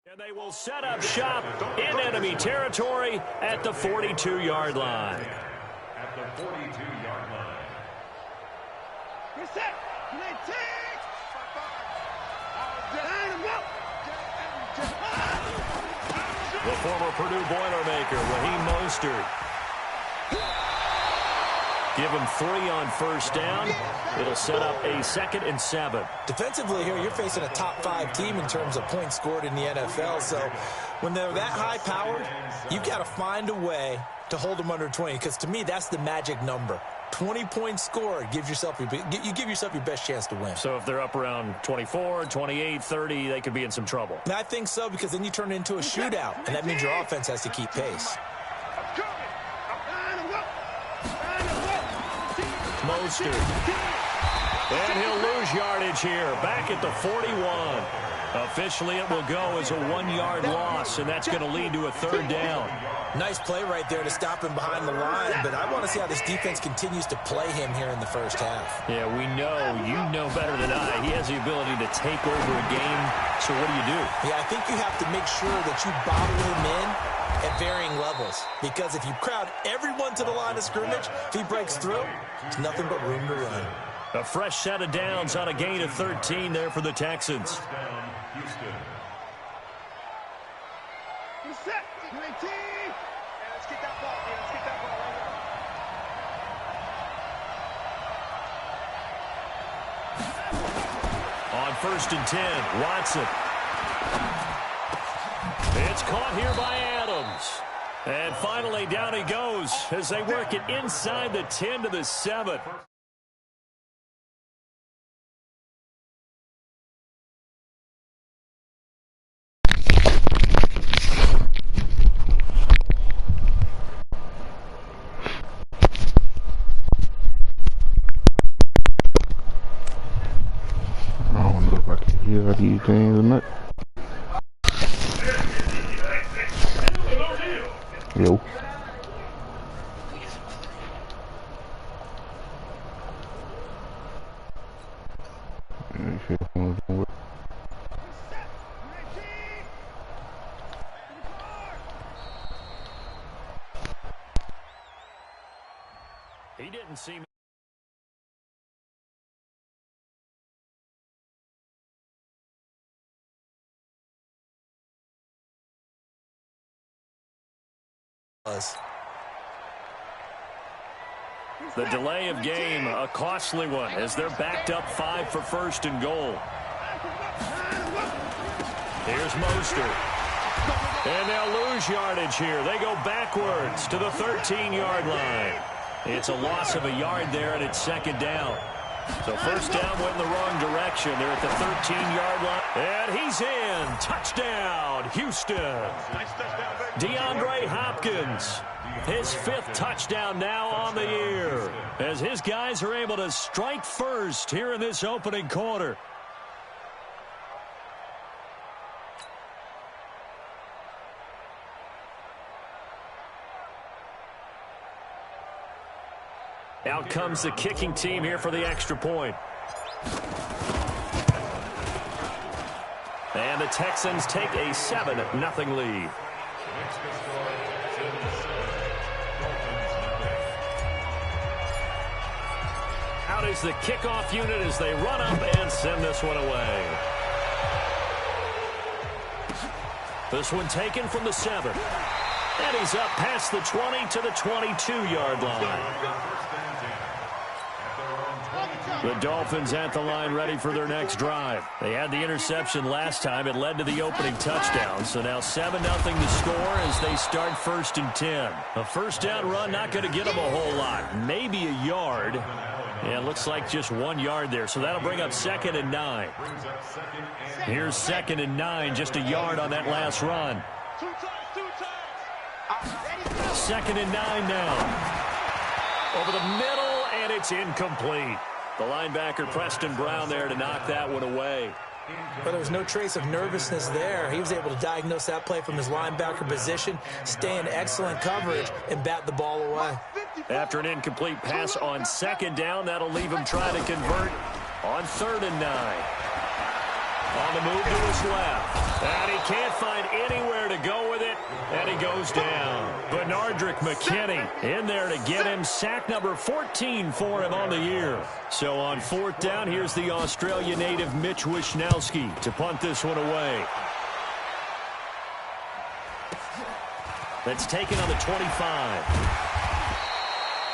And they will set up shop in enemy territory at the 42-yard line. At the 42-yard line. You're set. The former Purdue Boilermaker, Raheem Mostert. Give him 3 on first down. It'll set up a 2nd and 7. Defensively here, you're facing a top 5 team in terms of points scored in the NFL. So when they're that high-powered, you've got to find a way to hold them under 20. Because to me, that's the magic number. 20 points scored, you give yourself your best chance to win. So if they're up around 24, 28, 30, they could be in some trouble. And I think so, because then you turn it into a shootout, and that means your offense has to keep pace. Mostert. And he'll lose yardage here. Back at the 41. Officially, it will go as a 1-yard loss, and that's going to lead to a 3rd down. Nice play right there to stop him behind the line, but I want to see how this defense continues to play him here in the first half. Yeah, we know. You know better than I. He has the ability to take over a game. So what do? Yeah, I think you have to make sure that you bottle him in at varying levels, because if you crowd everyone to the line of scrimmage, if he breaks through, it's nothing but room to run. A fresh set of downs on a gain of 13 there for the Texans. On 1st and 10, Watson. It's caught here by Adams. And finally down he goes as they work it inside the 10 to the 7. I don't know if I can hear these things or not. Yo. He didn't seem... The delay of game, a costly one, as they're backed up 5 for 1st and goal. Here's Mostert. And they'll lose yardage here. They go backwards to the 13-yard line. It's a loss of a yard there, and it's 2nd down. So 1st down went in the wrong direction. They're at the 13-yard line. And he's in. Touchdown, Houston. DeAndre Hopkins. His 5th touchdown now on the year, as his guys are able to strike first here in this opening quarter. Out comes the kicking team here for the extra point. And the Texans take a 7-0 lead. Out is the kickoff unit as they run up and send this one away. This one taken from the 7. And he's up past the 20 to the 22-yard line. The Dolphins at the line ready for their next drive. They had the interception last time. It led to the opening touchdown. So now 7-0 to score as they start 1st and 10. A 1st down run not going to get them a whole lot. Maybe a yard. Yeah, it looks like just 1 yard there. So that'll bring up 2nd and 9. Here's 2nd and 9, just a yard on that last run. 2nd and 9 now. Over the middle, and it's incomplete. The linebacker, Preston Brown, there to knock that one away. But there was no trace of nervousness there. He was able to diagnose that play from his linebacker position, stay in excellent coverage, and bat the ball away. After an incomplete pass on 2nd down, that'll leave him trying to convert on 3rd and 9. On the move to his left. And he can't find anywhere to go with it. And he goes down. Bernardrick McKinney in there to get him. Sack number 14 for him on the year. So on fourth down, here's the Australia native Mitch Wishnowsky to punt this one away. That's taken on the 25.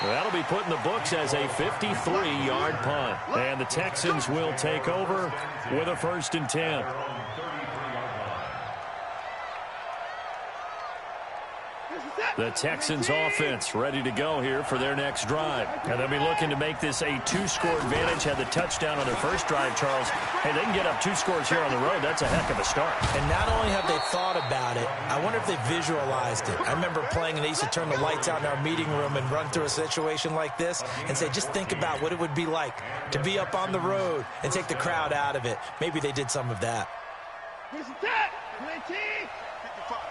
That'll be put in the books as a 53-yard punt. And the Texans will take over with a 1st and 10. The Texans offense ready to go here for their next drive. And they'll be looking to make this a 2-score advantage. Had the touchdown on their first drive, Charles. Hey, they can get up 2 scores here on the road. That's a heck of a start. And not only have they thought about it, I wonder if they visualized it. I remember playing and they used to turn the lights out in our meeting room and run through a situation like this and say, just think about what it would be like to be up on the road and take the crowd out of it. Maybe they did some of that. Here's the tap. 20. 55.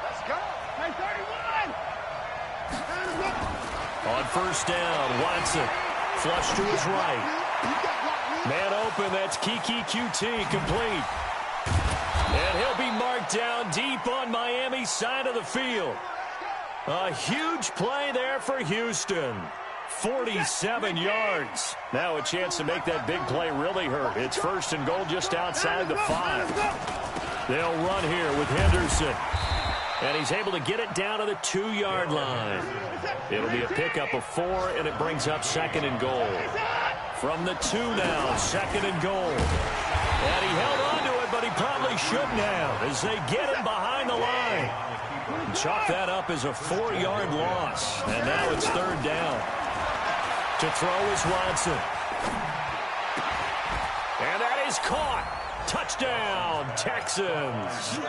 Let's go. 31. On first down, Watson. Flush to his right. Man open, that's Kiki QT, complete. And he'll be marked down deep on Miami's side of the field. A huge play there for Houston. 47 yards. Now a chance to make that big play really hurt. It's 1st and goal just outside the 5. They'll run here with Henderson. And he's able to get it down to the 2-yard line. It'll be a pickup of 4, and it brings up 2nd and goal. From the 2 now, 2nd and goal. And he held on to it, but he probably shouldn't have as they get him behind the line. Chalk that up as a 4-yard loss. And now it's 3rd down. To throw is Watson. And that is caught. Touchdown, Texans.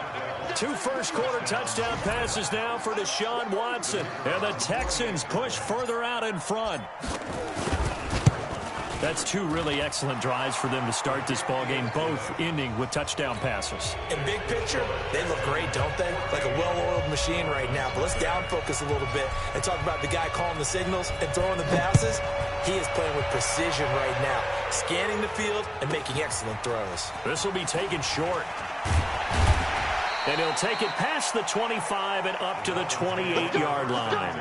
2 first-quarter touchdown passes now for Deshaun Watson. And the Texans push further out in front. That's 2 really excellent drives for them to start this ballgame, both ending with touchdown passes. In big picture, they look great, don't they? Like a well-oiled machine right now. But let's down focus a little bit and talk about the guy calling the signals and throwing the passes. He is playing with precision right now, scanning the field and making excellent throws. This will be taken short. And he'll take it past the 25 and up to the 28-yard line.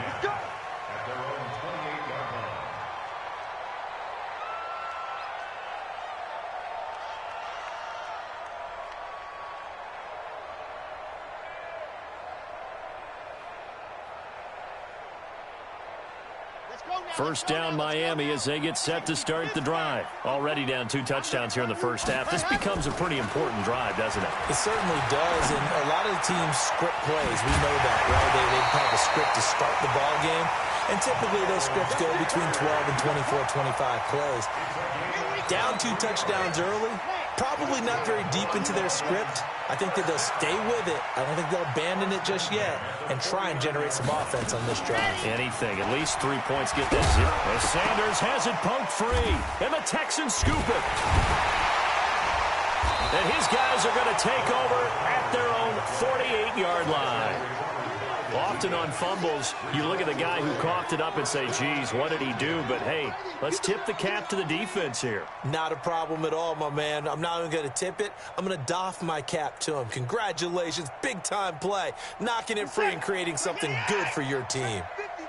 First down Miami as they get set to start the drive. Already down 2 touchdowns here in the first half. This becomes a pretty important drive, doesn't it? It certainly does, and a lot of the teams script plays. We know that, right? They have a script to start the ball game, and typically those scripts go between 12 and 24, 25 plays. Down 2 touchdowns early, probably not very deep into their script. I think that they'll stay with it. I don't think they'll abandon it just yet and try and generate some offense on this drive. Anything. At least 3 points get this. As Sanders has it poked free, and the Texans scoop it. And his guys are going to take over at their own 48-yard line. Often on fumbles, you look at the guy who coughed it up and say, geez, what did he do? But, hey, let's tip the cap to the defense here. Not a problem at all, my man. I'm not even going to tip it. I'm going to doff my cap to him. Congratulations. Big-time play. Knocking it free and creating something good for your team.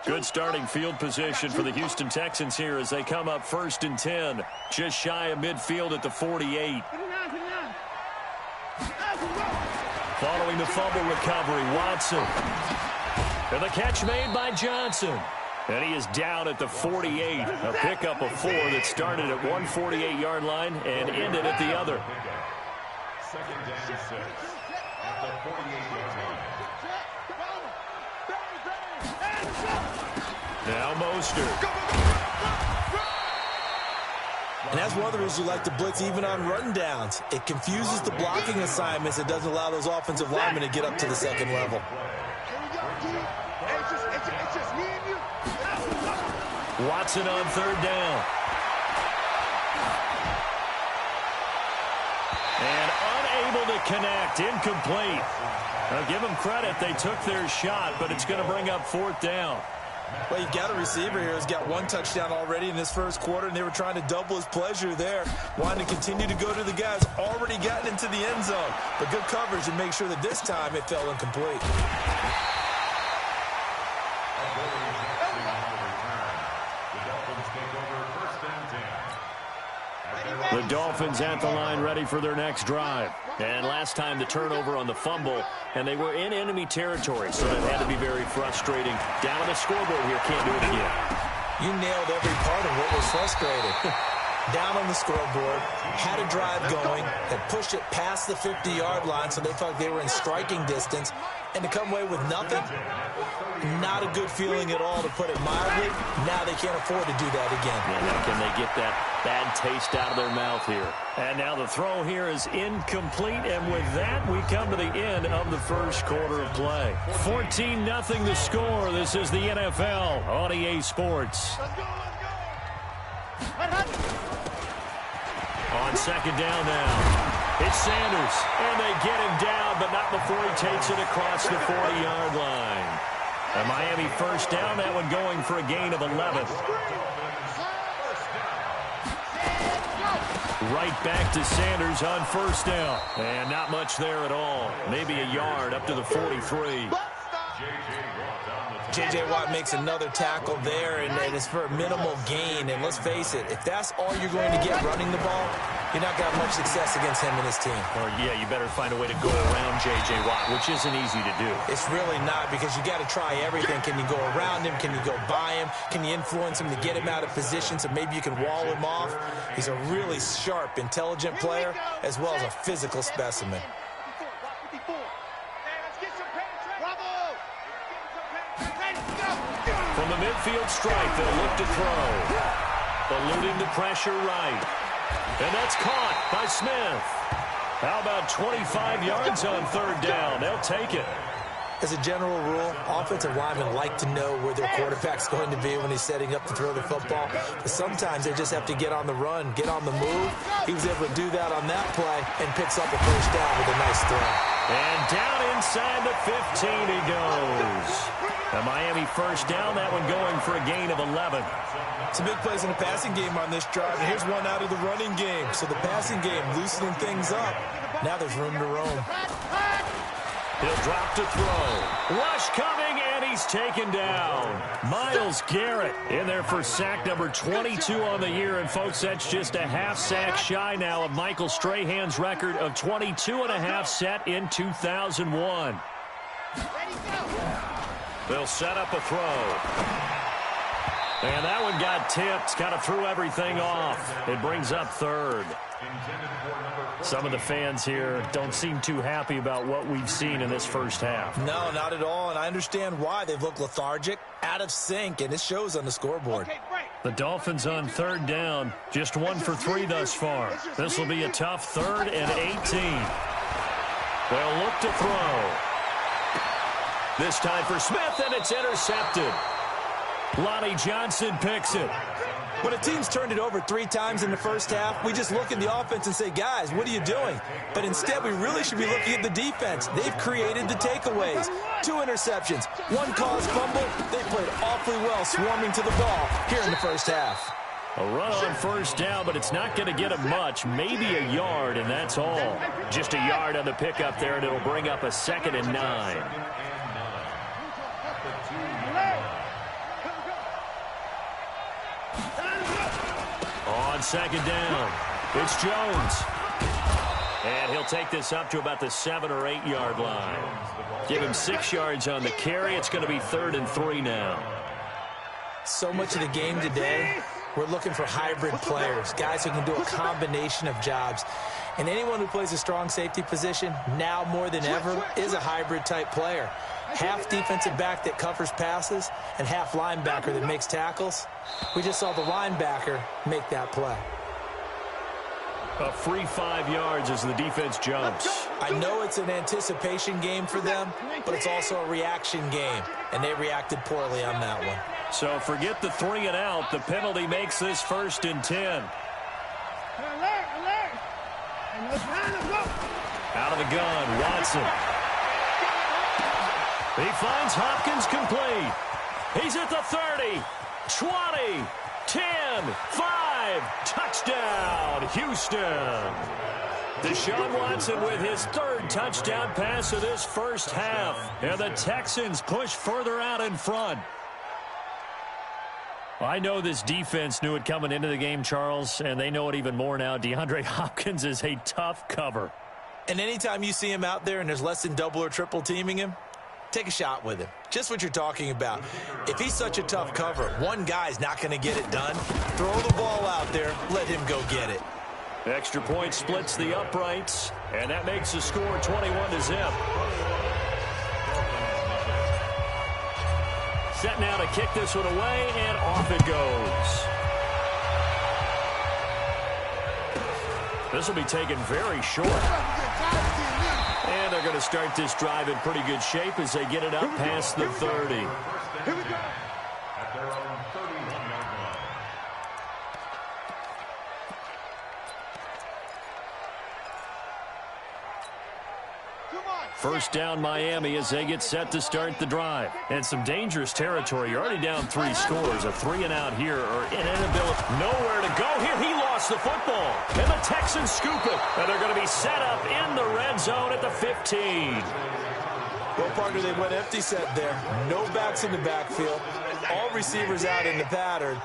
Good starting field position for the Houston Texans here as they come up 1st and 10. Just shy of midfield at the 48. Following the fumble recovery, Watson. And the catch made by Johnson. And he is down at the 48. A pickup of 4 that started at one 48-yard line and ended at the other. 2nd down 6 at the 48-yard line. Now Mostert. And that's one of the reasons you like to blitz even on rundowns. It confuses the blocking assignments. It doesn't allow those offensive linemen to get up to the 2nd level. Watson on 3rd down. And unable to connect. Incomplete. Now give them credit. They took their shot, but it's going to bring up 4th down. Well, you've got a receiver here who's got one touchdown already in this first quarter, and they were trying to double his pleasure there, wanting to continue to go to the guys already gotten into the end zone. But good coverage and make sure that this time it fell incomplete. The Dolphins at the line ready for their next drive. And last time the turnover on the fumble, and they were in enemy territory, so that had to be very frustrating. Down on the scoreboard here, can't do it again. You nailed every part of what was frustrating. Down on the scoreboard, had a drive going, had pushed it past the 50-yard line so they felt like they were in striking distance, and to come away with nothing, not a good feeling at all, to put it mildly. Now they can't afford to do that again. Yeah, now can they get that bad taste out of their mouth here? And now the throw here is incomplete, and with that, we come to the end of the first quarter of play. 14-0 the score. This is the NFL on EA Sports. On second down now, it's Sanders, and they get him down, but not before he takes it across the 40-yard line. A Miami first down, that one going for a gain of 11. Right back to Sanders on first down, and not much there at all. Maybe a yard up to the 43. J.J. Watt makes another tackle there, and it's for a minimal gain. And let's face it, if that's all you're going to get running the ball, you're not going to have much success against him and his team. Or, yeah, you better find a way to go around J.J. Watt, which isn't easy to do. It's really not, because you got to try everything. Can you go around him? Can you go by him? Can you influence him to get him out of position so maybe you can wall him off? He's a really sharp, intelligent player, as well as a physical specimen. From the midfield stripe, they'll look to throw. Eluding the pressure right. And that's caught by Smith. How about 25 yards on third down? They'll take it. As a general rule, offensive linemen like to know where their quarterback's going to be when he's setting up to throw the football. But sometimes they just have to get on the run, get on the move. He was able to do that on that play and picks up a first down with a nice throw. And down inside the 15 he goes. A Miami first down, that one going for a gain of 11. Some big plays in the passing game on this drive, and here's one out of the running game. So the passing game loosening things up. Now there's room to roam. He'll drop to throw. Rush coming, and he's taken down. Myles Garrett in there for sack number 22 on the year. And, folks, that's just a half sack shy now of Michael Strahan's record of 22.5 set in 2001. They'll set up a throw. And that one got tipped, kind of threw everything off. It brings up third. Some of the fans here don't seem too happy about what we've seen in this first half. No, not at all, and I understand why. They've looked lethargic, out of sync, and it shows on the scoreboard. The Dolphins on third down, just 1 for 3 thus far. This will be a tough 3rd and 18. They'll look to throw. This time for Smith, and it's intercepted. Lonnie Johnson picks it. When a team's turned it over 3 times in the first half, we just look at the offense and say, guys, what are you doing? But instead, we really should be looking at the defense. They've created the takeaways. 2 interceptions, 1 caused fumble. They played awfully well swarming to the ball here in the first half. A run on first down, but it's not going to get him much. Maybe a yard, and that's all. Just a yard on the pickup there, and it'll bring up a 2nd and 9. On second down, it's Jones. And he'll take this up to about the 7 or 8 yard line. Give him 6 yards on the carry. It's going to be 3rd and 3 now. So much of the game today, we're looking for hybrid players, guys who can do a combination of jobs. And anyone who plays a strong safety position, now more than ever, is a hybrid type player. Half defensive back that covers passes and half linebacker that makes tackles. We just saw the linebacker make that play. A free 5 yards as the defense jumps. I know it's an anticipation game for them, but it's also a reaction game, and they reacted poorly on that one. So forget the 3 and out. The penalty makes this 1st and 10. Out of the gun, Watson. He finds Hopkins complete. He's at the 30, 20, 10, 5, touchdown, Houston. Deshaun Watson with his third touchdown pass of this first half. And the Texans push further out in front. I know this defense knew it coming into the game, Charles, and they know it even more now. DeAndre Hopkins is a tough cover. And anytime you see him out there and there's less than double or triple teaming him, take a shot with him. Just what you're talking about. If he's such a tough cover, one guy's not going to get it done. Throw the ball out there. Let him go get it. Extra point splits the uprights, and that makes the score 21-0. Set now to kick this one away, and off it goes. This will be taken very short. And they're going to start this drive in pretty good shape as they get it up past the 30. Here we go. At their own 31-yard line. First down Miami as they get set to start the drive. And some dangerous territory. You're already down 3 scores. A 3-and-out here or an inability. Nowhere to go here. He lost the football. And the Texans scoop it. And they're going to be set up in the red zone at the 15. Well, partner, they went empty set there. No backs in the backfield. All receivers out in the pattern.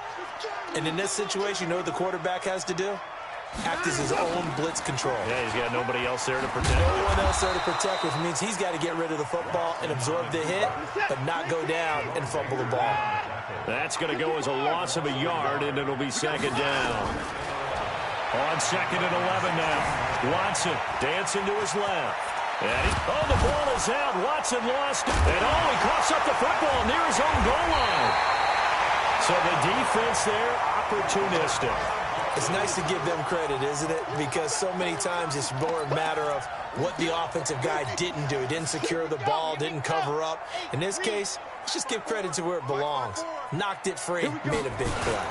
And in this situation, you know what the quarterback has to do? Act as his own blitz control. Yeah, he's got nobody else there to protect. No one else there to protect, which means he's got to get rid of the football and absorb the hit, but not go down and fumble the ball. That's going to go as a loss of a yard, and it'll be second down. On second and 11 now. Watson dancing to his left. And the ball is out. Watson lost it. And he coughs up the football near his own goal line. So the defense there, opportunistic. It's nice to give them credit, isn't it? Because so many times it's more a matter of what the offensive guy didn't do. He didn't secure the ball, didn't cover up. In this case, let's just give credit to where it belongs. Knocked it free, made a big play.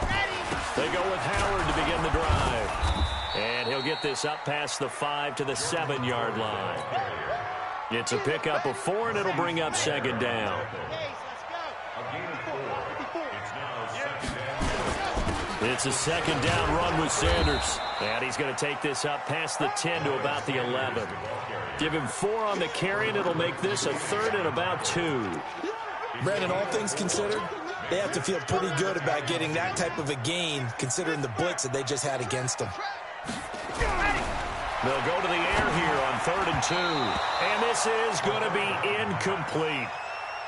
They go with Howard to begin the drive. And he'll get this up past the 5 to the 7-yard line. It's a pickup of 4, and it'll bring up second down. It's a second down run with Sanders. And he's going to take this up past the 10 to about the 11. Give him 4 on the carry, and it'll make this a 3rd and about 2. Brandon, all things considered, they have to feel pretty good about getting that type of a gain, considering the blitz that they just had against them. They'll go to the air here on 3rd and 2. And this is going to be incomplete.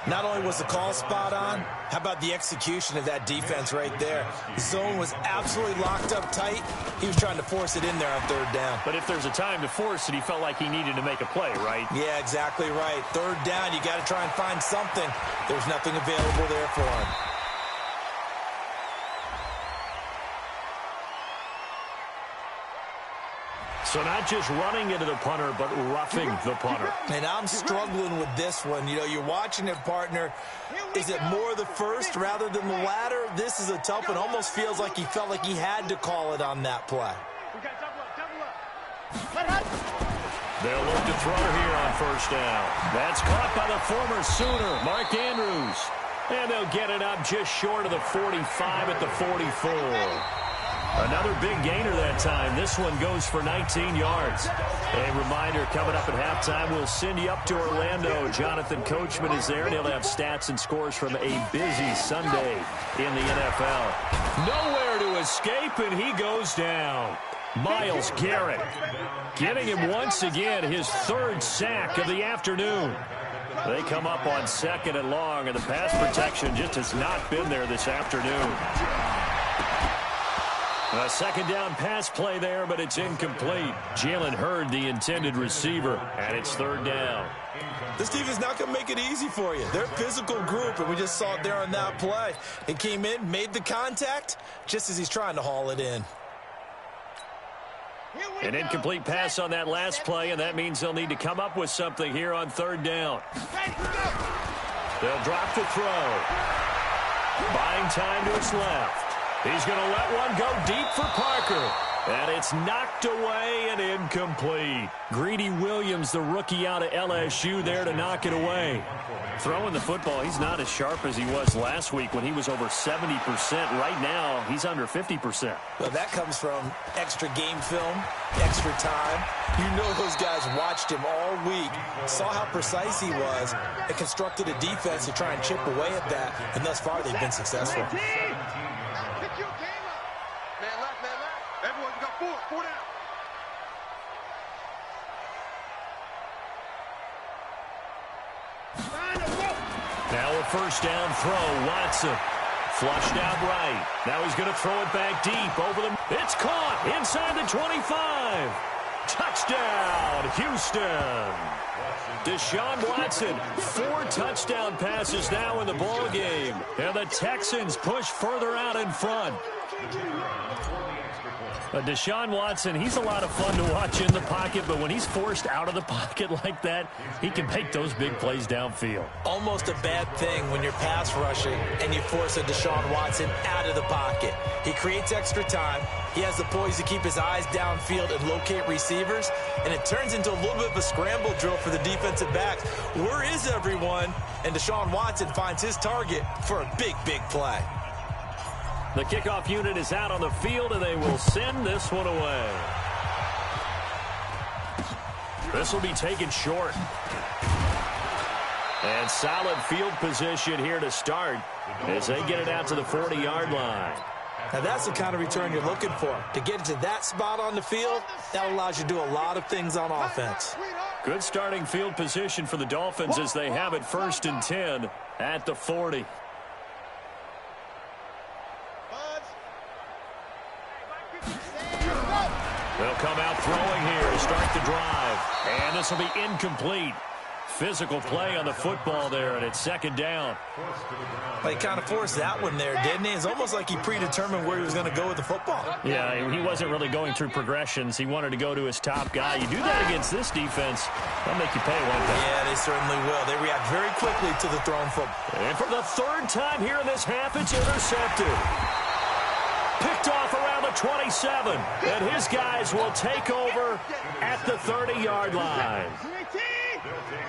Not only was the call spot on, how about the execution of that defense right there? The zone was absolutely locked up tight. He was trying to force it in there on 3rd down. But if there's a time to force it, he felt like he needed to make a play, right? Yeah, exactly right. 3rd down, you got to try and find something. There's nothing available there for him. So not just running into the punter, but roughing the punter. And I'm struggling with this one. You know, you're watching it, partner. Is it more the first rather than the latter? This is a tough one. Almost feels like he felt like he had to call it on that play. They'll look to throw here on 1st down. That's caught by the former Sooner, Mark Andrews. And they'll get it up just short of the 45 at the 44. Another big gainer that time. This one goes for 19 yards. A reminder, coming up at halftime, we'll send you up to Orlando. Jonathan Coachman is there, and he'll have stats and scores from a busy Sunday in the NFL. Nowhere to escape, and he goes down. Myles Garrett getting him once again his 3rd sack of the afternoon. They come up on 2nd and long, and the pass protection just has not been there this afternoon. A 2nd down pass play there, but it's incomplete. Jalen Hurd, the intended receiver, and it's 3rd down. This team is not going to make it easy for you. They're a physical group, and we just saw it there on that play. It came in, made the contact, just as he's trying to haul it in. An incomplete pass on that last play, and that means they'll need to come up with something here on 3rd down. They'll drop to throw. Buying time to his left. He's going to let one go deep for Parker. And it's knocked away and incomplete. Greedy Williams, the rookie out of LSU, there to knock it away. Throwing the football, he's not as sharp as he was last week when he was over 70%. Right now, he's under 50%. Well, that comes from extra game film, extra time. You know those guys watched him all week, saw how precise he was, and constructed a defense to try and chip away at that. And thus far, they've been successful. Everyone's got four down. Now a first down throw. Watson flushed out right. Now he's going to throw it back deep over them. It's caught inside the 25. Touchdown, Houston. Deshaun Watson, 4 touchdown passes now in the ball game. And the Texans push further out in front. Deshaun Watson, he's a lot of fun to watch in the pocket, but when he's forced out of the pocket like that, he can make those big plays downfield. Almost a bad thing when you're pass rushing and you force a Deshaun Watson out of the pocket. He creates extra time. He has the poise to keep his eyes downfield and locate receivers, and it turns into a little bit of a scramble drill for the defensive backs. Where is everyone? And Deshaun Watson finds his target for a big, big play. The kickoff unit is out on the field, and they will send this one away. This will be taken short. And solid field position here to start as they get it out to the 40-yard line. Now, that's the kind of return you're looking for. To get to that spot on the field, that allows you to do a lot of things on offense. Good starting field position for the Dolphins as they have it 1st and 10 at the 40. They'll come out throwing here to start the drive. And this will be incomplete. Physical play on the football there, and it's 2nd down. Well, he kind of forced that one there, didn't he? It's almost like he predetermined where he was going to go with the football. Yeah, he wasn't really going through progressions. He wanted to go to his top guy. You do that against this defense, they'll make you pay, won't they? Yeah, they certainly will. They react very quickly to the thrown football. And for the 3rd time here in this half, it's intercepted. Picked off around the 27, and his guys will take over at the 30-yard line.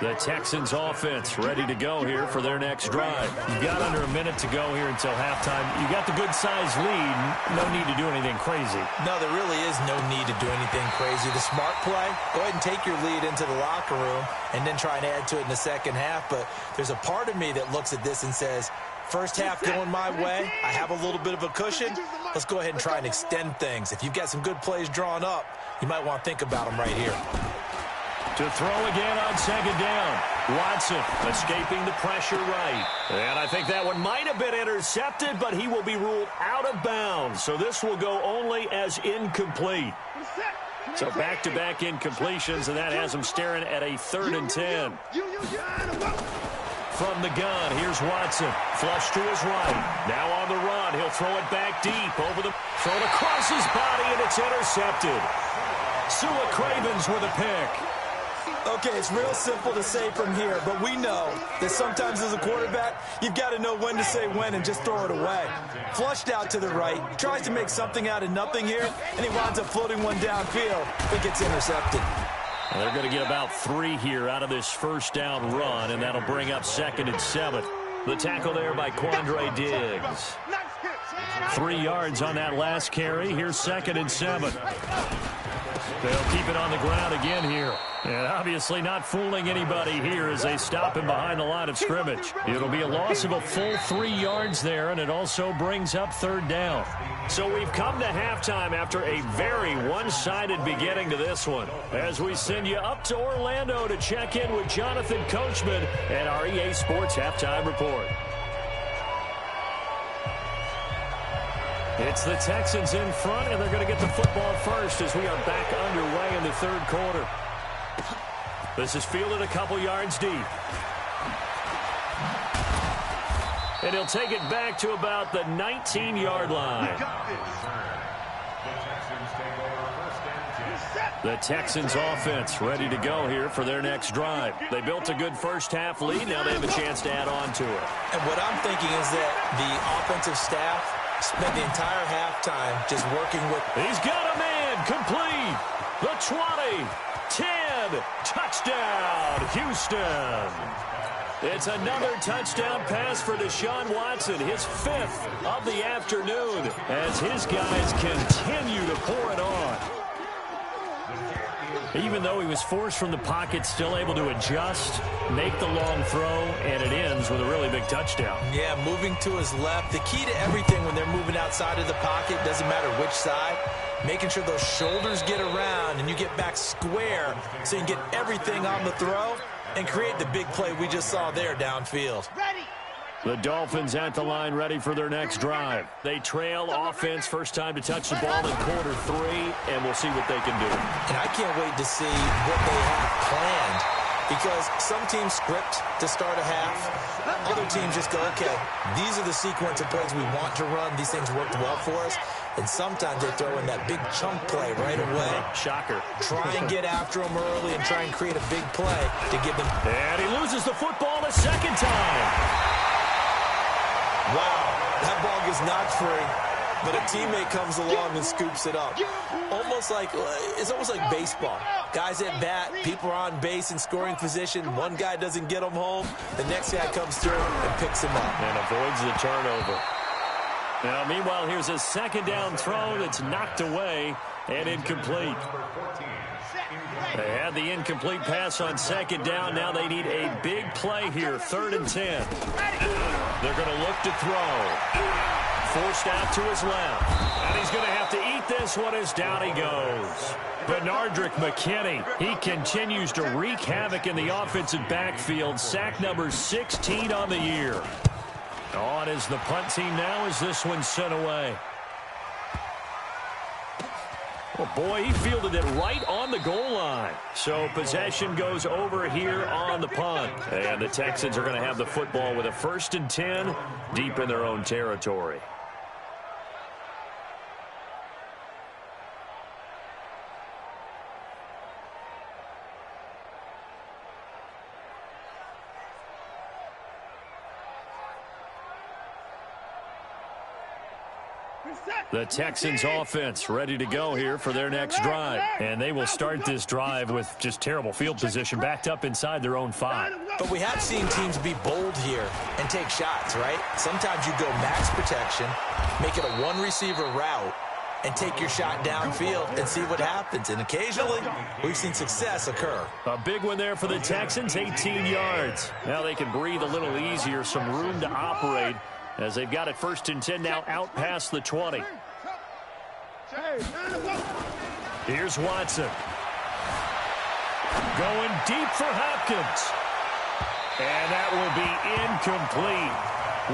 The Texans offense ready to go here for their next drive. You've got under a minute to go here until halftime. You got the good-sized lead. No need to do anything crazy. No, there really is no need to do anything crazy. The smart play, go ahead and take your lead into the locker room and then try and add to it in the second half. But there's a part of me that looks at this and says, first half going my way, I have a little bit of a cushion. Let's go ahead and try and extend things. If you've got some good plays drawn up, you might want to think about them right here. To throw again on 2nd down. Watson escaping the pressure right. And I think that one might have been intercepted, but he will be ruled out of bounds. So this will go only as incomplete. So back-to-back incompletions, and that has him staring at a 3rd and 10. From the gun, here's Watson. Flush to his right. Now on the run. He'll throw it back deep. Over the throw it across his body, and it's intercepted. Sua Cravens with a pick. Okay, it's real simple to say from here, but we know that sometimes as a quarterback, you've got to know when to say when and just throw it away. Flushed out to the right, tries to make something out of nothing here, and he winds up floating one downfield. It gets intercepted. And they're going to get about 3 here out of this first down run, and that'll bring up 2nd and 7. The tackle there by Quandre Diggs. 3 yards on that last carry. Here's 2nd and 7. They'll keep it on the ground again here. And obviously not fooling anybody here as they stop him behind the line of scrimmage. It'll be a loss of a full 3 yards there, and it also brings up 3rd down. So we've come to halftime after a very one-sided beginning to this one. As we send you up to Orlando to check in with Jonathan Coachman and our EA Sports Halftime Report. It's the Texans in front, and they're going to get the football first as we are back underway in the 3rd quarter. This is fielded a couple yards deep. And he'll take it back to about the 19-yard line. The Texans offense ready to go here for their next drive. They built a good first half lead. Now they have a chance to add on to it. And what I'm thinking is that the offensive staff spent the entire halftime just working with. He's got a man complete. The 20, 10, touchdown, Houston. It's another touchdown pass for Deshaun Watson, his 5th of the afternoon, as his guys continue to pour it on. Even though he was forced from the pocket, still able to adjust, make the long throw, and it ends with a really big touchdown. Yeah, moving to his left. The key to everything when they're moving outside of the pocket, doesn't matter which side, making sure those shoulders get around and you get back square so you can get everything on the throw and create the big play we just saw there downfield. The Dolphins at the line ready for their next drive. They trail offense, first time to touch the ball in quarter 3, and we'll see what they can do. And I can't wait to see what they have planned, because some teams script to start a half. Other teams just go, okay, these are the sequence of plays we want to run. These things worked well for us. And sometimes they throw in that big chunk play right away. Shocker. Try and get after them early and try and create a big play to give them. And he loses the football a second time. Wow, that ball gets knocked free, but a teammate comes along and scoops it up. It's almost like baseball. Guys at bat, people are on base in scoring position. One guy doesn't get them home. The next guy comes through and picks him up. And avoids the turnover. Now, meanwhile, here's a second down throw that's knocked away and incomplete. They had the incomplete pass on second down. Now they need a big play here, 3rd and 10. They're going to look to throw. Forced out to his left. And he's going to have to eat this one as down he goes. Benardrick McKinney, he continues to wreak havoc in the offensive backfield. Sack number 16 on the year. On is the punt team now as this one's sent away. Oh, boy, he fielded it right on the goal line. So possession goes over here on the punt. And the Texans are going to have the football with a 1st and 10 deep in their own territory. The Texans offense ready to go here for their next drive. And they will start this drive with just terrible field position, backed up inside their own 5. But we have seen teams be bold here and take shots, right? Sometimes you go max protection, make it a one-receiver route, and take your shot downfield and see what happens. And occasionally, we've seen success occur. A big one there for the Texans, 18 yards. Now they can breathe a little easier, some room to operate, as they've got it 1st and 10 now out past the 20. Here's Watson. Going deep for Hopkins. And that will be incomplete.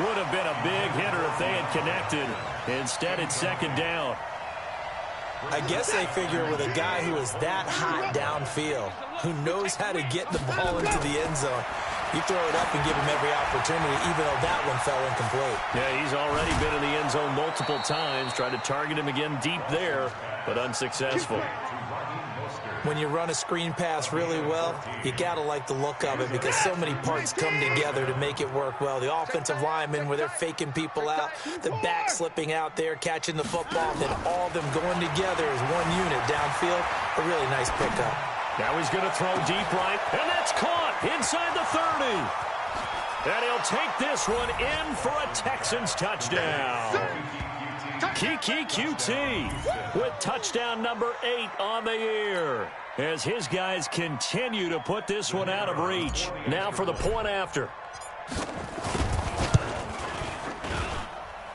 Would have been a big hitter if they had connected. Instead, it's 2nd down. I guess they figure with a guy who is that hot downfield, who knows how to get the ball into the end zone, you throw it up and give him every opportunity, even though that one fell incomplete. Yeah, he's already been in the end zone multiple times. Tried to target him again deep there, but unsuccessful. When you run a screen pass really well, you got to like the look of it because so many parts come together to make it work well. The offensive linemen, where they're faking people out, the back slipping out there, catching the football, and then all of them going together as one unit downfield. A really nice pickup. Now he's going to throw deep right, and that's caught inside the 30. And he'll take this one in for a Texans touchdown. Kiki QT with touchdown number 8 on the year, as his guys continue to put this one out of reach. Now for the point after.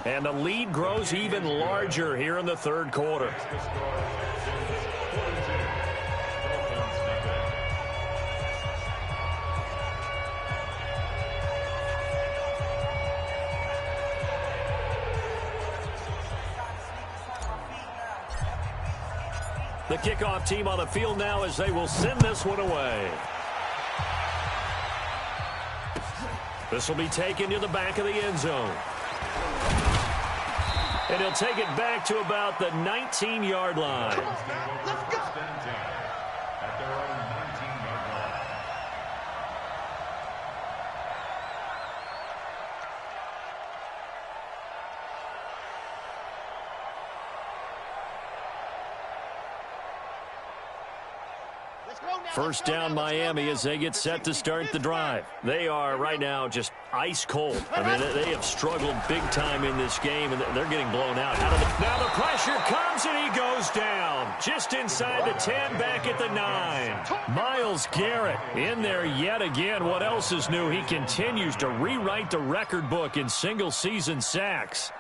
And the lead grows even larger here in the 3rd quarter. The kickoff team on the field now as they will send this one away. This will be taken to the back of the end zone. And he'll take it back to about the 19-yard line. Let's go. At their own 19-yard line. First down Miami as they get set to start the drive. They are right now just ice cold. I mean, they have struggled big time in this game, and they're getting blown out. Now the pressure comes, and he goes down. Just inside the 10, back at the 9. Myles Garrett in there yet again. What else is new? He continues to rewrite the record book in single-season sacks.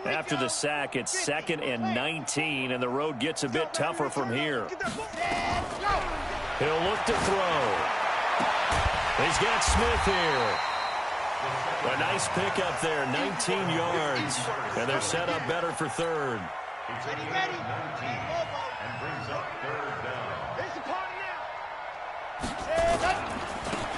After the sack, it's 2nd and 19, and the road gets a bit tougher from here. He'll look to throw. He's got Smith here. A nice pickup there, 19 yards, and they're set up better for third.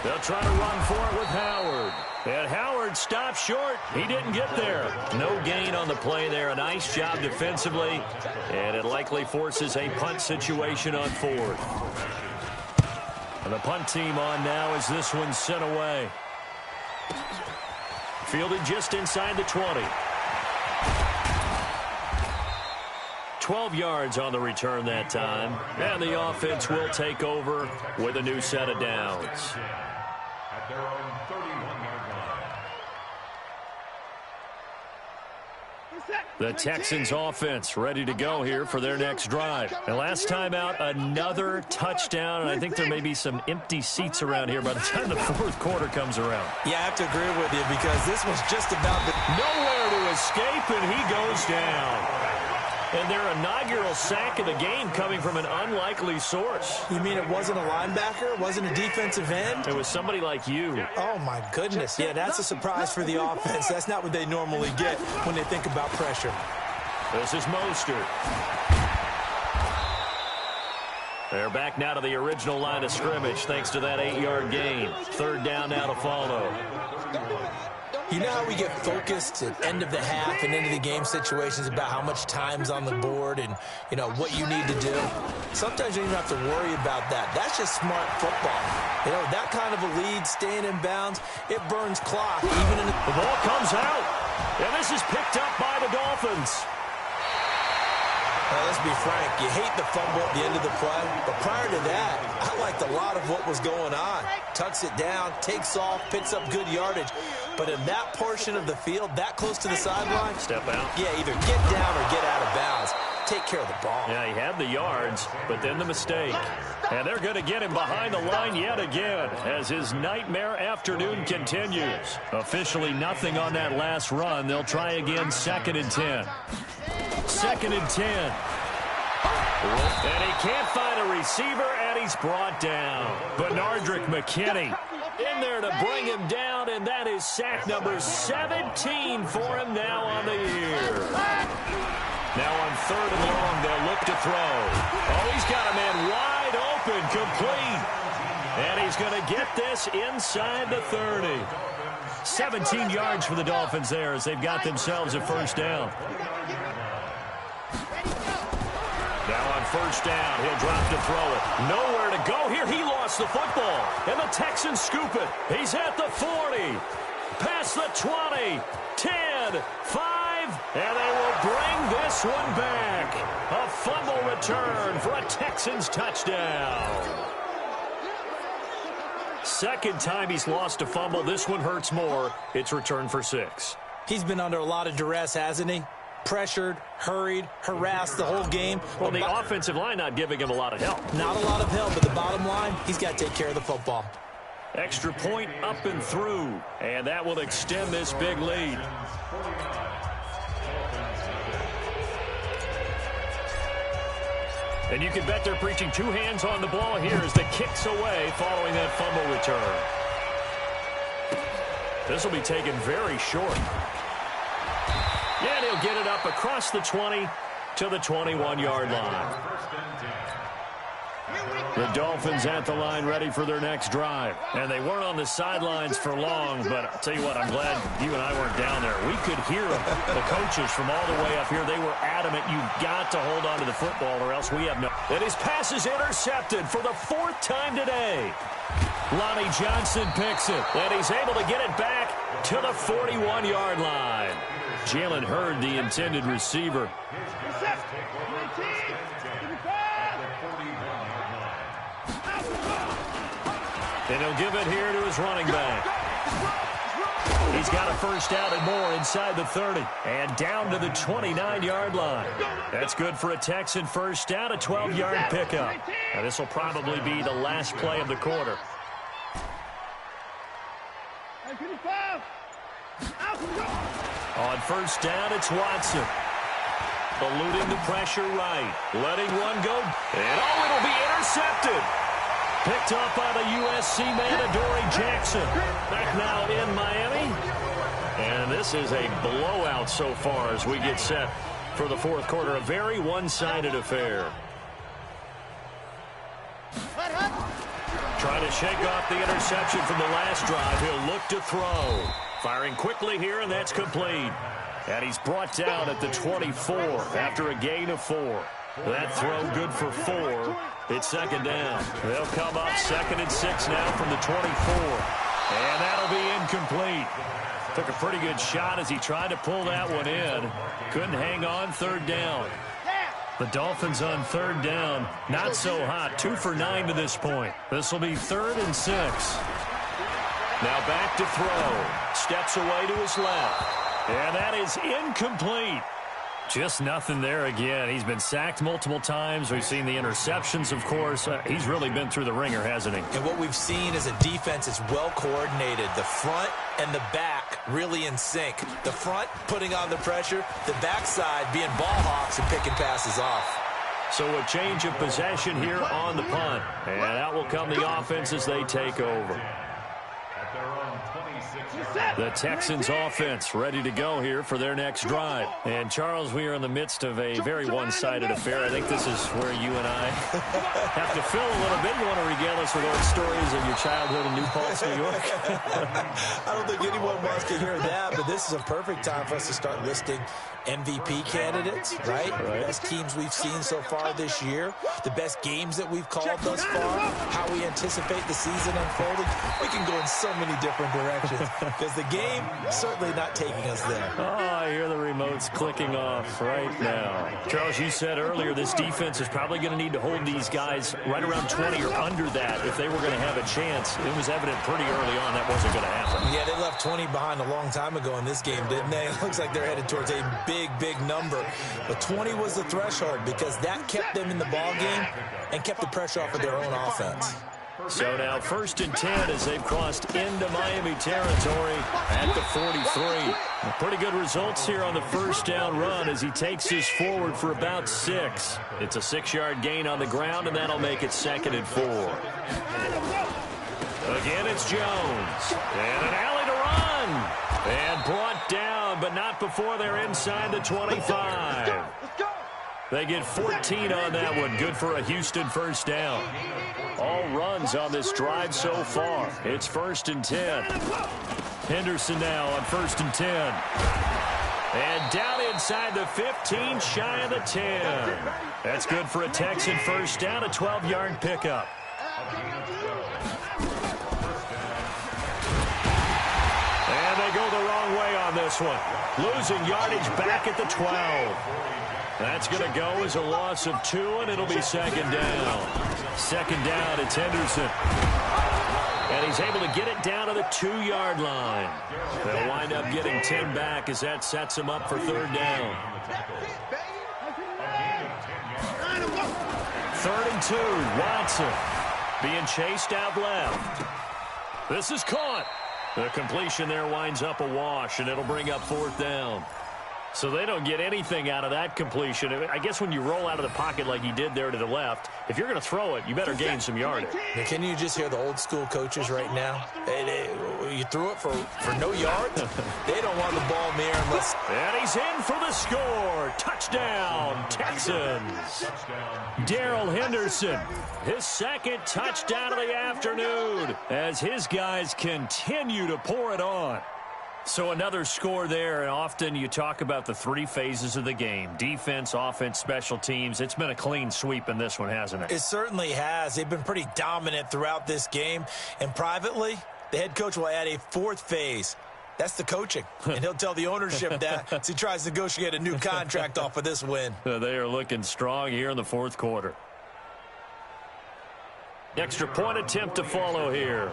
They'll try to run for it with Howard. And Howard stopped short. He didn't get there. No gain on the play there. A nice job defensively. And it likely forces a punt situation on 4th. And the punt team on now as this one's sent away. Fielded just inside the 20. 12 yards on the return that time. And the offense will take over with a new set of downs. At their own 31-yard line. The Texans offense ready to go here for their next drive. And last time out, another touchdown, and I think there may be some empty seats around here by the time the 4th quarter comes around. Yeah, I have to agree with you because this was just about nowhere to escape, and he goes down. And their inaugural sack of the game coming from an unlikely source. You mean it wasn't a linebacker? It wasn't a defensive end? It was somebody like you. Oh, my goodness. Yeah, that's a surprise for the offense. That's not what they normally get when they think about pressure. This is Mostert. They're back now to the original line of scrimmage thanks to that 8-yard gain. 3rd down now to follow. You know how we get focused at end of the half and end of the game situations about how much time's on the board and, you know, what you need to do? Sometimes you don't even have to worry about that. That's just smart football. You know, that kind of a lead, staying in bounds, it burns clock. Even in the ball comes out, and this is picked up by the Dolphins. Well, let's be frank. You hate the fumble at the end of the play, but prior to that, I liked a lot of what was going on. Tucks it down, takes off, picks up good yardage. But in that portion of the field, that close to the sideline, step out. Yeah, either get down or get out of bounds. Take care of the ball. Yeah, he had the yards, but then the mistake. And they're going to get him behind the line yet again as his nightmare afternoon continues. Officially nothing on that last run. They'll try again, 2nd and 10. 2nd and 10. And he can't find a receiver, and he's brought down. Bernardrick McKinney in there to bring him down, and that is sack number 17 for him now on the year. Now on 3rd and long, they'll look to throw. Oh, he's got a man wide open, complete. And he's going to get this inside the 30. 17 yards for the Dolphins there as they've got themselves a 1st down. Now on 1st down, he'll drop to throw it. Nowhere to go here. He lost the football. And the Texans scoop it. He's at the 40. Past the 20. 10. 5. And they will bring this one back. A fumble return for a Texans touchdown. 2nd time he's lost a fumble. This one hurts more. It's returned for 6. He's been under a lot of duress, hasn't he? Pressured, hurried, harassed the whole game. Well, the offensive line not giving him a lot of help. Not a lot of help, but the bottom line, he's got to take care of the football. Extra point up and through, and that will extend this big lead. And you can bet they're preaching 2 hands on the ball here as the kick's away following that fumble return. This will be taken very short. And he'll get it up across the 20 to the 21-yard line. The Dolphins at the line ready for their next drive. And they weren't on the sidelines for long, but I'll tell you what, I'm glad you and I weren't down there. We could hear them, the coaches from all the way up here. They were adamant, you've got to hold on to the football or else we have no. And his pass is intercepted for the 4th time today. Lonnie Johnson picks it, and he's able to get it back to the 41-yard line. Jalen Hurd, the intended receiver. And he'll give it here to his running back. He's got a first down and more inside the 30. And down to the 29-yard line. That's good for a Texan first down, a 12-yard pickup. Now this will probably be the last play of the quarter. On first down, it's Watson. Eluding the pressure right. Letting one go. And oh, it'll be intercepted. Picked up by the USC man, Adoree Jackson. Back now in Miami. And this is a blowout so far as we get set for the fourth quarter. A very one-sided affair. Trying to shake off the interception from the last drive. He'll look to throw. Firing quickly here, and that's complete. And he's brought down at the 24 after a gain of 4. That throw good for 4. It's second down. They'll come up 2nd and 6 now from the 24. And that'll be incomplete. Took a pretty good shot as he tried to pull that one in. Couldn't hang on, third down. The Dolphins on third down, not so hot. 2 for 9 to this point. This will be 3rd and 6. Now back to throw. Steps away to his left. And that is incomplete. Just nothing there again. He's been sacked multiple times. We've seen the interceptions, of course. He's really been through the ringer, hasn't he? And what we've seen is a defense that's well coordinated. The front and the back really in sync. The front putting on the pressure. The backside being ball hawks and picking passes off. So a change of possession here on the punt. And out will come the offense as they take over. The Texans offense ready to go here for their next drive. And, Charles, we are in the midst of a very one-sided affair. I think this is where you and I have to fill a little bit. You want to regale us with old stories of your childhood in New Paltz, New York? I don't think anyone wants to hear that, but this is a perfect time for us to start listing MVP candidates, right? Best teams we've seen so far this year, the best games that we've called thus far, how we anticipate the season unfolding. We can go in so many different directions because the game certainly not taking us there. Oh, I hear the remotes clicking off right now. Charles, you said earlier this defense is probably going to need to hold these guys right around 20 or under that if they were going to have a chance. It was evident pretty early on that wasn't going to happen. Yeah, they left 20 behind a long time ago in this game, didn't they? It looks like they're headed towards a big number. But 20 was the threshold because that kept them in the ball game and kept the pressure off of their own offense. So now 1st and 10 as they've crossed into Miami territory at the 43. Pretty good results here on the first down run as he takes this forward for about 6. It's a 6-yard gain on the ground, and that'll make it 2nd and 4. Again, it's Jones. And an alley to run. And brought down, but not before they're inside the 25. They get 14 on that one. Good for a Houston first down. All runs on this drive so far. It's 1st and 10. Henderson now on 1st and 10. And down inside the 15, shy of the 10. That's good for a Texan first down, a 12-yard pickup. And they go the wrong way on this one. Losing yardage back at the 12. That's going to go as a loss of 2, and it'll be 2nd down. 2nd down, it's Henderson. And he's able to get it down to the 2-yard line. They'll wind up getting 10 back as that sets him up for 3rd down. 3rd and 2, Watson being chased out left. This is caught. The completion there winds up a wash, and it'll bring up 4th down. So they don't get anything out of that completion. I guess when you roll out of the pocket like he did there to the left, if you're going to throw it, you better gain some yardage. Now, can you just hear the old school coaches right now? You threw it for no yards? They don't want the ball near unless... And he's in for the score. Touchdown, Texans. Darrell Henderson, his 2nd touchdown of the afternoon as his guys continue to pour it on. So another score there, and often you talk about the 3 phases of the game. Defense, offense, special teams. It's been a clean sweep in this one, hasn't it? It certainly has. They've been pretty dominant throughout this game. And privately, the head coach will add a 4th phase. That's the coaching. And he'll tell the ownership that as he tries to negotiate a new contract off of this win. They are looking strong here in the fourth quarter. Extra point attempt to follow here.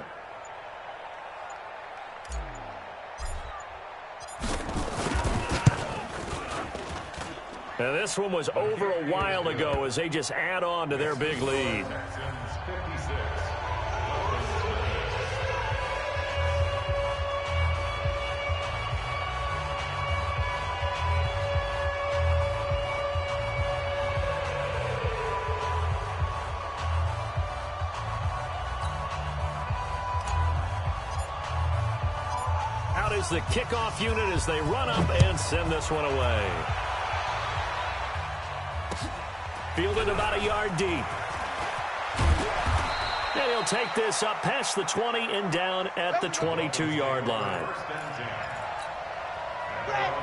And this one was over a while ago as they just add on to their big lead. Out is the kickoff unit as they run up and send this one away. Fielded about a yard deep. And he'll take this up past the 20 and down at the 22-yard line.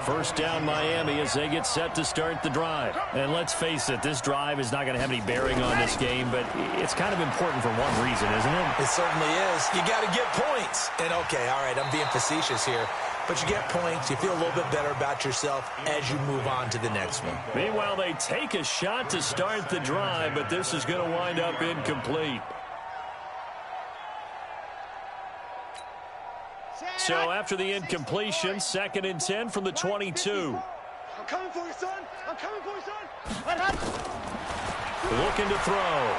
First down Miami as they get set to start the drive. And let's face it, this drive is not going to have any bearing on this game, but it's kind of important for one reason, isn't it? It certainly is. You got to get points. And okay, all right, I'm being facetious here. But you get points, you feel a little bit better about yourself as you move on to the next one. Meanwhile, they take a shot to start the drive, but this is going to wind up incomplete. So after the incompletion, 2nd and 10 from the 22. I'm coming for you, son. I'm coming for you, son. Looking to throw.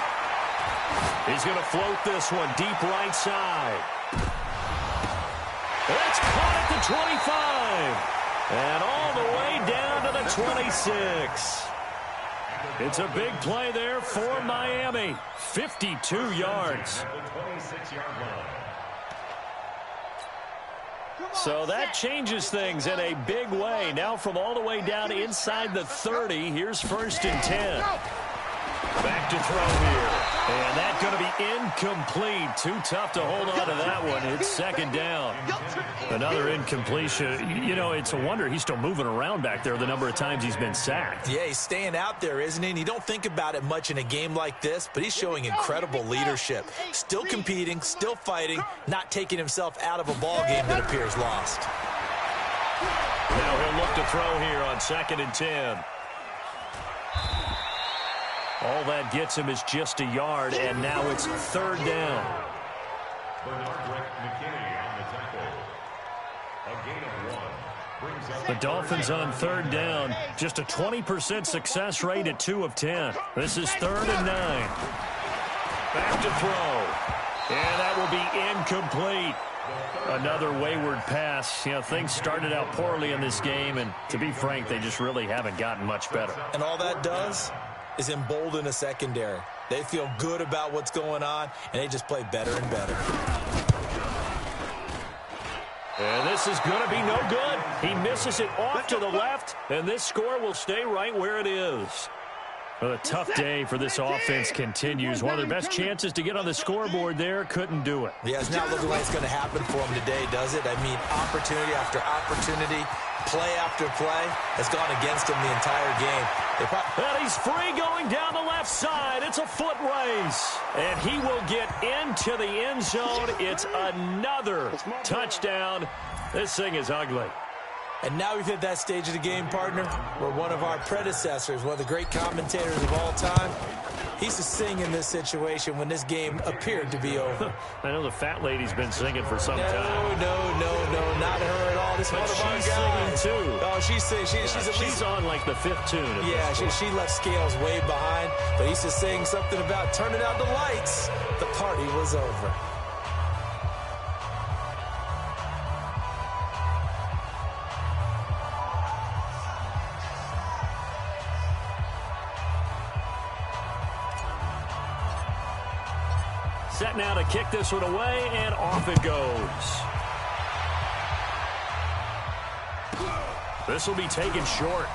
He's going to float this one deep right side. It's caught at the 25. And all the way down to the 26. It's a big play there for Miami. 52 yards. So that changes things in a big way. Now from all the way down inside the 30, here's 1st and 10. Back to throw here. And that's going to be incomplete. Too tough to hold on to that one. It's 2nd down. Another incompletion. You know, it's a wonder he's still moving around back there the number of times he's been sacked. Yeah, he's staying out there, isn't he? And you don't think about it much in a game like this, but he's showing incredible leadership. Still competing, still fighting, not taking himself out of a ball game that appears lost. Now he'll look to throw here on 2nd and 10. All that gets him is just a yard, and now it's 3rd down. The Dolphins on 3rd down. Just a 20% success rate at 2 of 10. This is 3rd and 9. Back to throw. And that will be incomplete. Another wayward pass. You know, things started out poorly in this game, and to be frank, they just really haven't gotten much better. And all that does is embolden a secondary. They feel good about what's going on, and they just play better and better. And this is going to be no good. He misses it off to the left, and this score will stay right where it is. Well, a tough day for this offense continues. One of their best chances to get on the scoreboard there, couldn't do it. Yeah, it's not looking like it's going to happen for them today, does it? I mean, opportunity after opportunity, play after play has gone against him the entire game. And he's free going down the left side. It's a foot race. And he will get into the end zone. It's another touchdown. This thing is ugly. And now we've hit that stage of the game, partner, where one of our predecessors, one of the great commentators of all time, he used to sing in this situation when this game appeared to be over. I know the fat lady's been singing for some time. No, not her at all. This but one of our she's guys. singing too. Oh, she's singing. She's on like the 5th tune. Yeah, she left Scales way behind, but he used to sing something about turning out the lights. The party was over. Set now to kick this one away, and off it goes. This will be taken short.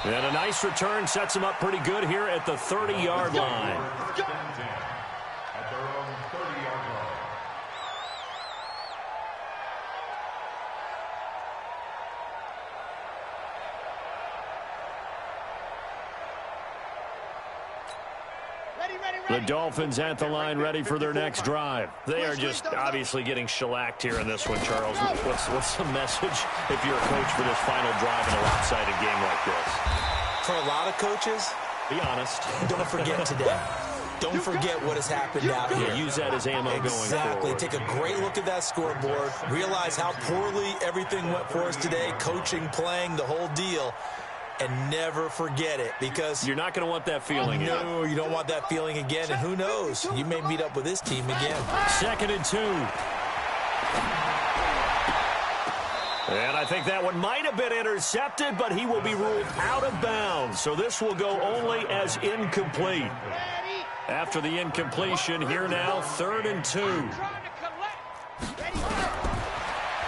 And a nice return sets him up pretty good here at the 30-yard line. At their own 30-yard line. The Dolphins at the line ready for their next drive. They are just obviously getting shellacked here in this one, Charles. What's the message if you're a coach for this final drive in a lopsided game like this? For a lot of coaches, be honest. Don't forget today. Don't forget what has happened out here. Use that as ammo going forward. Exactly. Take a great look at that scoreboard. Realize how poorly everything went for us today. Coaching, playing, the whole deal. And never forget it, because you're not going to want that feeling. No, you don't want that feeling again. And who knows? You may meet up with this team again. 2nd and 2. And I think that one might have been intercepted, but he will be ruled out of bounds. So this will go only as incomplete. After the incompletion, here now, 3rd and 2.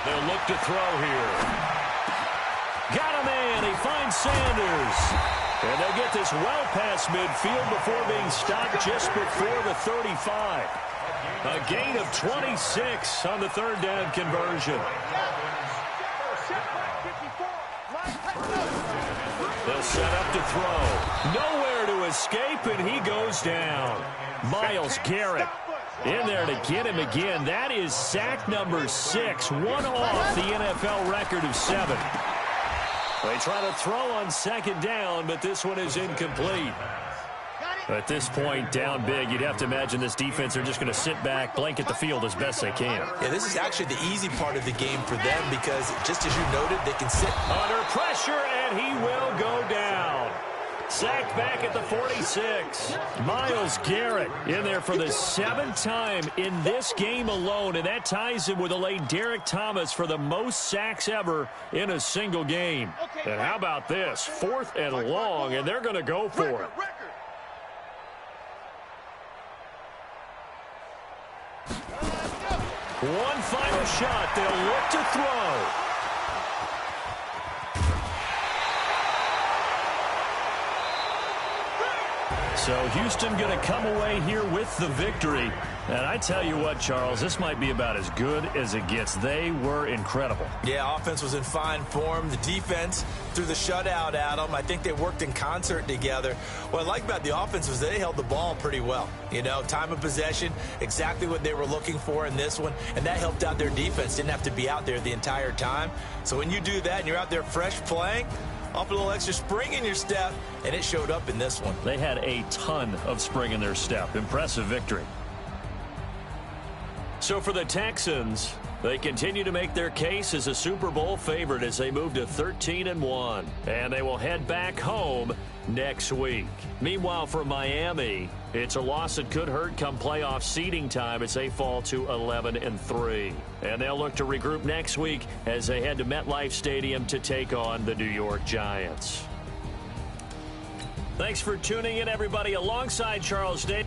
They'll look to throw here. Got a man. He finds Sanders. And they'll get this well past midfield before being stopped just before the 35. A gain of 26 on the 3rd down conversion. They'll set up to throw. Nowhere to escape, and he goes down. Myles Garrett in there to get him again. That is sack number 6, one off the NFL record of 7. They try to throw on 2nd down, but this one is incomplete. At this point, down big, you'd have to imagine this defense are just going to sit back, blanket the field as best they can. Yeah, this is actually the easy part of the game for them, because just as you noted, they can sit under pressure, and he will go down. Sacked back at the 46. Myles Garrett in there for the 7th time in this game alone, and that ties him with the late Derek Thomas for the most sacks ever in a single game. And how about this? 4th and long, and they're going to go for it. One final shot. They'll look to throw. So Houston going to come away here with the victory. And I tell you what, Charles, this might be about as good as it gets. They were incredible. Yeah, offense was in fine form. The defense threw the shutout at them. I think they worked in concert together. What I like about the offense was they held the ball pretty well. You know, time of possession, exactly what they were looking for in this one. And that helped out their defense. Didn't have to be out there the entire time. So when you do that and you're out there fresh playing, off a little extra spring in your step, and it showed up in this one. They had a ton of spring in their step. Impressive victory. So for the Texans, they continue to make their case as a Super Bowl favorite as they move to 13-1. And they will head back home next week. Meanwhile, for Miami, it's a loss that could hurt come playoff seeding time as they fall to 11-3. And they'll look to regroup next week as they head to MetLife Stadium to take on the New York Giants. Thanks for tuning in, everybody. Alongside Charles Davis.